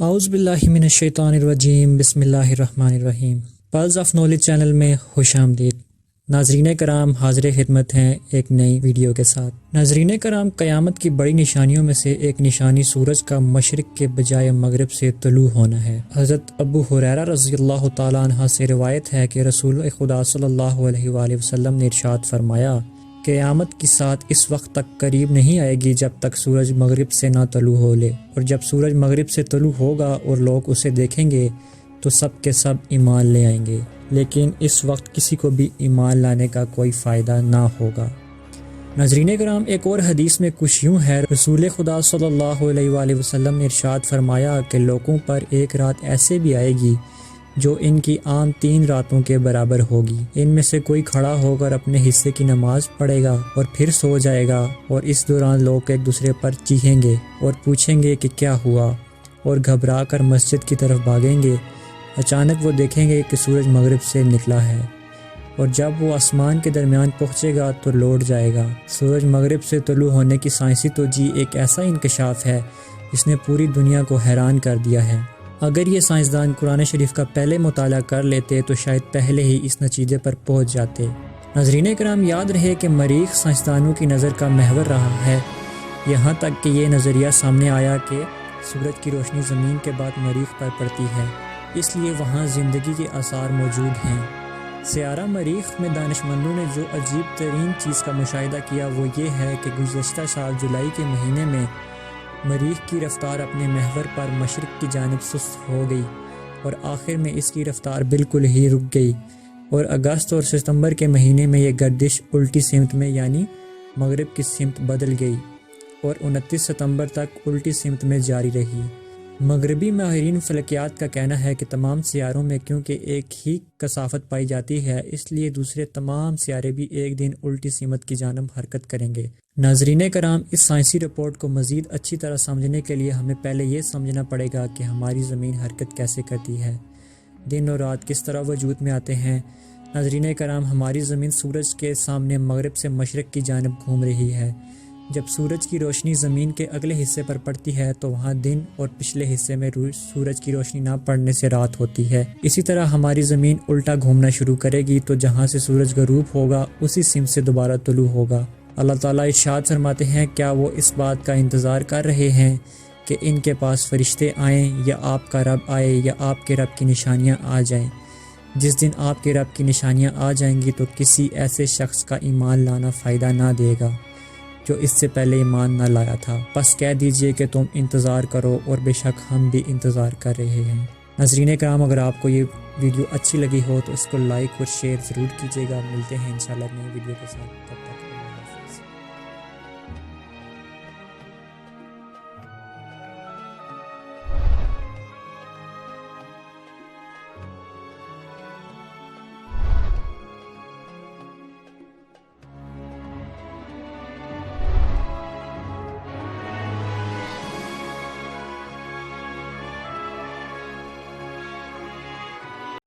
اعوذ باللہ من الشیطان الرجیم، بسم اللہ الرحمن الرحیم۔ پلز آف نالج چینل میں خوش آمدید۔ ناظرین کرام، حاضر خدمت ہیں ایک نئی ویڈیو کے ساتھ۔ ناظرین کرام، قیامت کی بڑی نشانیوں میں سے ایک نشانی سورج کا مشرق کے بجائے مغرب سے طلوع ہونا ہے۔ حضرت ابو ہریرہ رضی اللہ تعالیٰ عنہ سے روایت ہے کہ رسول خدا صلی اللہ علیہ وآلہ وسلم نے ارشاد فرمایا، قیامت کی ساتھ اس وقت تک قریب نہیں آئے گی جب تک سورج مغرب سے نہ طلوع ہو لے، اور جب سورج مغرب سے طلوع ہوگا اور لوگ اسے دیکھیں گے تو سب کے سب ایمان لے آئیں گے، لیکن اس وقت کسی کو بھی ایمان لانے کا کوئی فائدہ نہ ہوگا۔ ناظرین کرام، ایک اور حدیث میں کچھ یوں ہے، رسول خدا صلی اللہ علیہ وآلہ وسلم نے ارشاد فرمایا کہ لوگوں پر ایک رات ایسے بھی آئے گی جو ان کی عام 3 راتوں کے برابر ہوگی۔ ان میں سے کوئی کھڑا ہو کر اپنے حصے کی نماز پڑھے گا اور پھر سو جائے گا، اور اس دوران لوگ ایک دوسرے پر چیخیں گے اور پوچھیں گے کہ کیا ہوا، اور گھبرا کر مسجد کی طرف بھاگیں گے۔ اچانک وہ دیکھیں گے کہ سورج مغرب سے نکلا ہے، اور جب وہ آسمان کے درمیان پہنچے گا تو لوٹ جائے گا۔ سورج مغرب سے طلوع ہونے کی سائنسی توجیہ ایک ایسا انکشاف ہے جس نے پوری دنیا کو حیران کر دیا ہے۔ اگر یہ سائنسدان قرآن شریف کا پہلے مطالعہ کر لیتے تو شاید پہلے ہی اس نتیجے پر پہنچ جاتے۔ ناظرین کرام، یاد رہے کہ مریخ سائنسدانوں کی نظر کا محور رہا ہے، یہاں تک کہ یہ نظریہ سامنے آیا کہ سورج کی روشنی زمین کے بعد مریخ پر پڑتی ہے، اس لیے وہاں زندگی کے آثار موجود ہیں۔ سیارہ مریخ میں دانشمندوں نے جو عجیب ترین چیز کا مشاہدہ کیا وہ یہ ہے کہ گزشتہ سال جولائی کے مہینے میں مریخ کی رفتار اپنے محور پر مشرق کی جانب سست ہو گئی، اور آخر میں اس کی رفتار بالکل ہی رک گئی، اور اگست اور ستمبر کے مہینے میں یہ گردش الٹی سمت میں یعنی مغرب کی سمت بدل گئی، اور 29 ستمبر تک الٹی سمت میں جاری رہی۔ مغربی ماہرین فلکیات کا کہنا ہے کہ تمام سیاروں میں کیونکہ ایک ہی کثافت پائی جاتی ہے، اس لیے دوسرے تمام سیارے بھی ایک دن الٹی سمت کی جانب حرکت کریں گے۔ ناظرین کرام، اس سائنسی رپورٹ کو مزید اچھی طرح سمجھنے کے لیے ہمیں پہلے یہ سمجھنا پڑے گا کہ ہماری زمین حرکت کیسے کرتی ہے، دن اور رات کس طرح وجود میں آتے ہیں۔ ناظرین کرام، ہماری زمین سورج کے سامنے مغرب سے مشرق کی جانب گھوم رہی ہے۔ جب سورج کی روشنی زمین کے اگلے حصے پر پڑتی ہے تو وہاں دن، اور پچھلے حصے میں سورج کی روشنی نہ پڑنے سے رات ہوتی ہے۔ اسی طرح ہماری زمین الٹا گھومنا شروع کرے گی تو جہاں سے سورج غروب ہوگا اسی سمت سے دوبارہ طلوع ہوگا۔ اللہ تعالیٰ ارشاد فرماتے ہیں، کیا وہ اس بات کا انتظار کر رہے ہیں کہ ان کے پاس فرشتے آئیں، یا آپ کا رب آئے، یا آپ کے رب کی نشانیاں آ جائیں؟ جس دن آپ کے رب کی نشانیاں آ جائیں گی تو کسی ایسے شخص کا ایمان لانا فائدہ نہ دے گا جو اس سے پہلے ایمان نہ لایا تھا۔ بس کہہ دیجئے کہ تم انتظار کرو، اور بے شک ہم بھی انتظار کر رہے ہیں۔ ناظرین کرام، اگر آپ کو یہ ویڈیو اچھی لگی ہو تو اس کو لائک اور شیئر ضرور کیجیے گا۔ ملتے ہیں انشاءاللہ نئی ویڈیو کے ساتھ۔